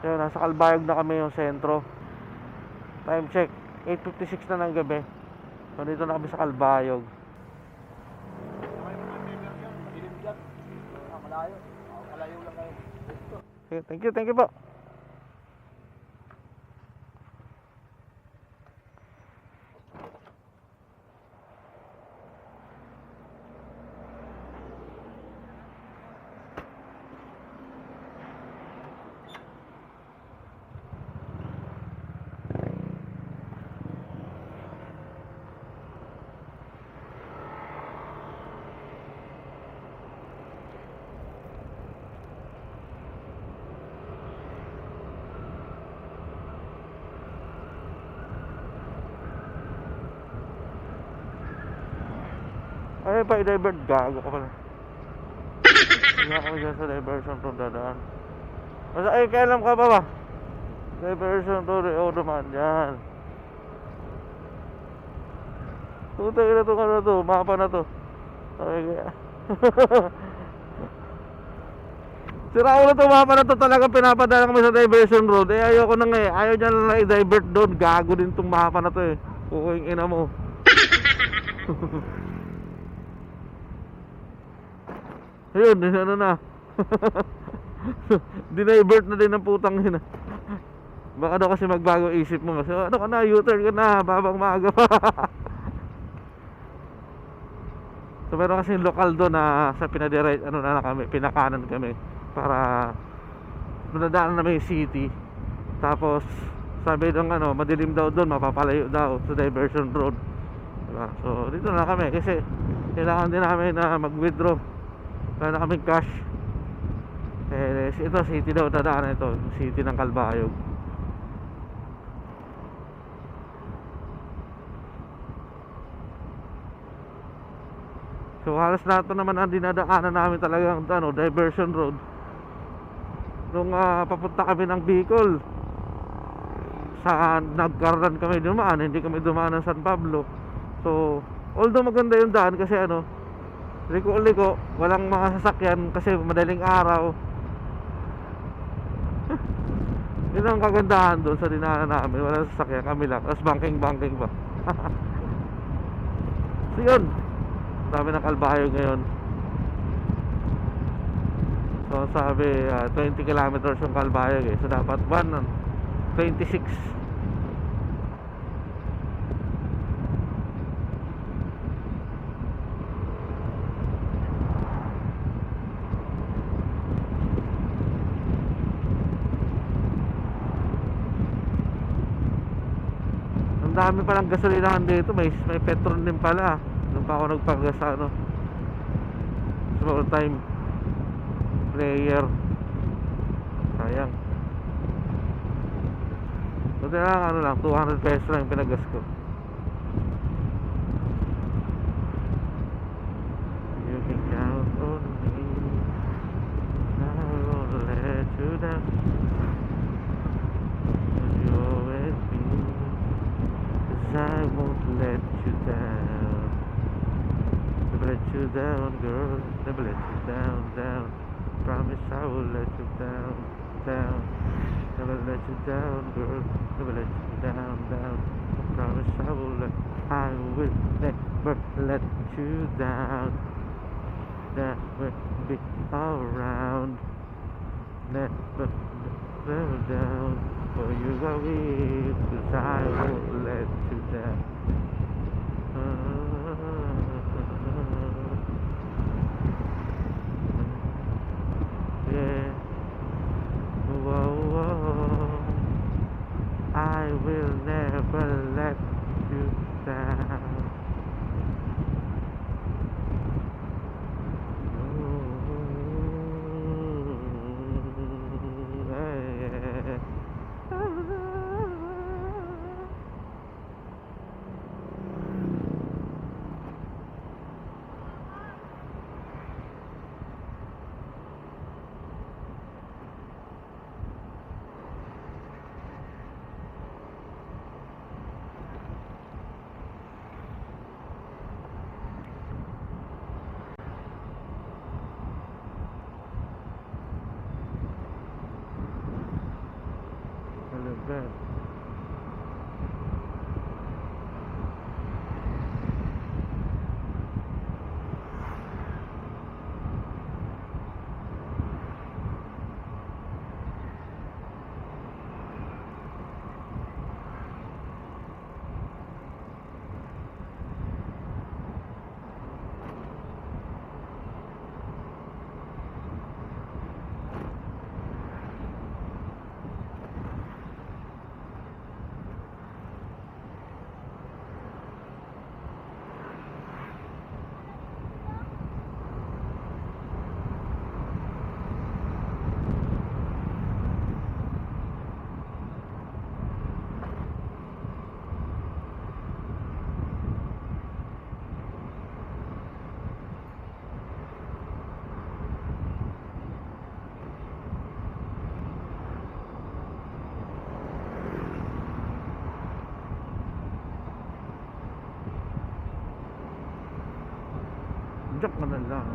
Ayun, nasa Calbayog na kami yung sentro. Time check, 8:56 na ng gabi. So dito na kami sa Calbayog. Okay, thank you po. Ay, pa i-divert, gago ka pala. Hindi ako dyan sa diversion to dadaan. Basta, ay, kailan ka ba ba? Diversion to Reodoman, yan. Tutay na to, ano to, mapa na to. Okay, kaya. Sira ko na to, mapa na to, talaga pinapadala kami sa diversion road. Eh, ayoko na nga eh, ayaw niya lang i-divert doon. Gago din tong mapa na to eh. Kukuing ina mo. Ayun, ano na. Dinivert na din ng putang ina. Baka daw kasi magbago isip mo. So, ano ka na, U-turn ka na, babang maaga pa. So meron kasi lokal doon na sa pinadirect, ano na kami, pinakanan kami para nadaanan namin yung city. Tapos sabi ng ano, madilim daw doon, mapapalayo daw sa diversion road, diba? So dito na kami kasi kailangan din namin na mag-withdraw. Kaya na kaming cash. Eh ito city daw dadaanan, ito city ng Calbayog. So halos lahat naman ang dinadaanan namin talagang ano, diversion road. Nung papunta kami ng Bicol, sa nagkaroon kami dumaan, hindi kami dumaan ng San Pablo. So although maganda yung daan kasi ano, liko-liko, walang mga sasakyan kasi madaling araw. Yun ang kagandahan doon sa dinaanan namin, walang sasakyan, kami lang, tapos banking pa. So yun, sabi ng Calbayog ngayon. So sabi 20 kilometers yung Calbayog eh. So dapat 26. Ang dami palang gasolinahan dito, may petrol din pala. Nung pa ako nagpagas sa ano, small time player. Sayang. Buti lang ano lang, 200 pesos lang yung pinagas ko. You can count on me, I won't let you down, 'cause you always be, 'cause I won't let you down. Never let you down, girl. Never let you down, down. Promise I will let you down, down. Never let you down, girl. Never let you down, down. I promise I will never let you down. Never be around. Never down. For you are weak, 'cause I won't let you down. Yeah. Whoa, whoa. I will never let you down. bad. Diyan ka na lang.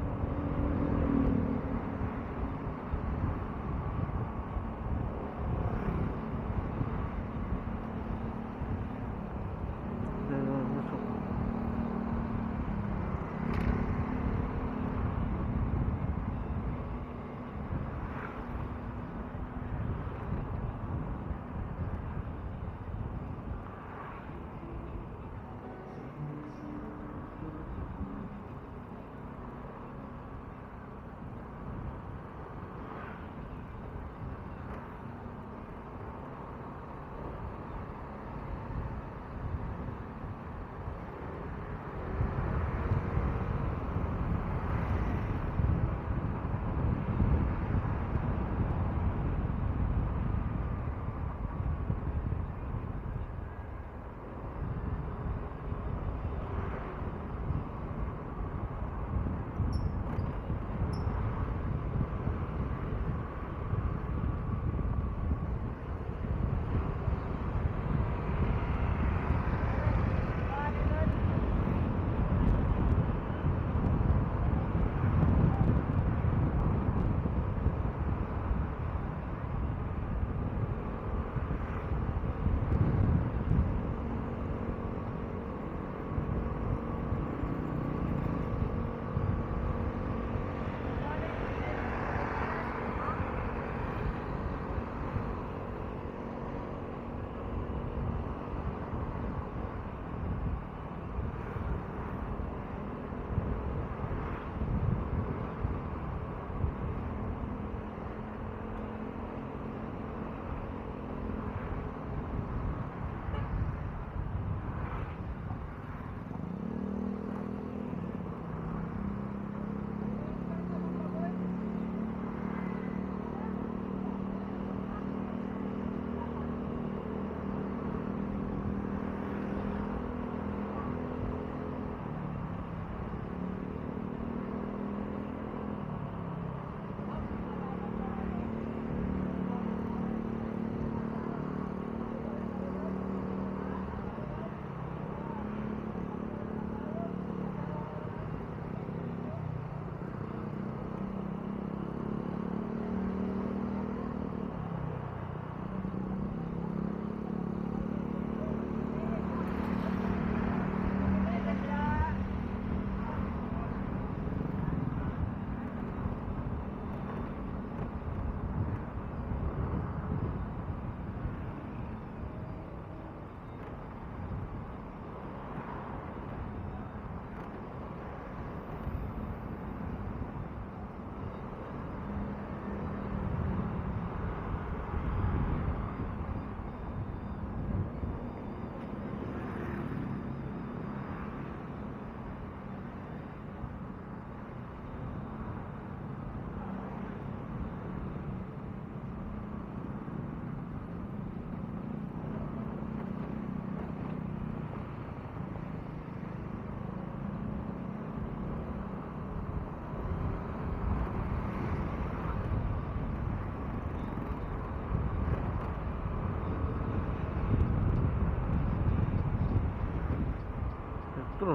Ito.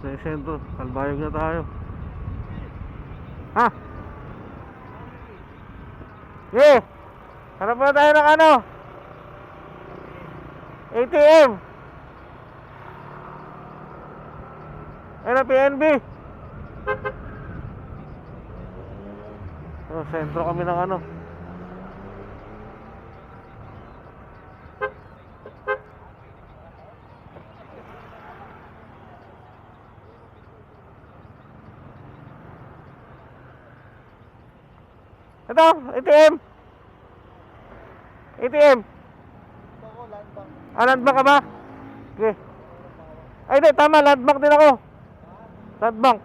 Sa yung sentro, Kalbayog na tayo. Ha? Yeah! Hanap na tayo ng ano? ATM! Ano, PNB? Oh, sentro kami ng ano. Ito, ATM. ATM. Ah, land bank ka ba? Okay. Ay, di, tama, land bank din ako. Land bank.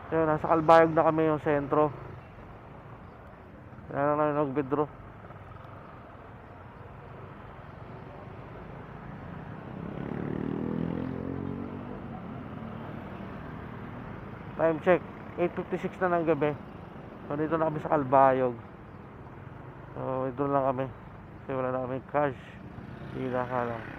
Yun, nasa Kalbayog na kami yung sentro. Kaya lang na nag-withdraw. Time check, 8:56 na ng gabi. So dito na kami sa Kalbayog. So withdraw lang kami kasi wala na kami cash. Hila ka lang.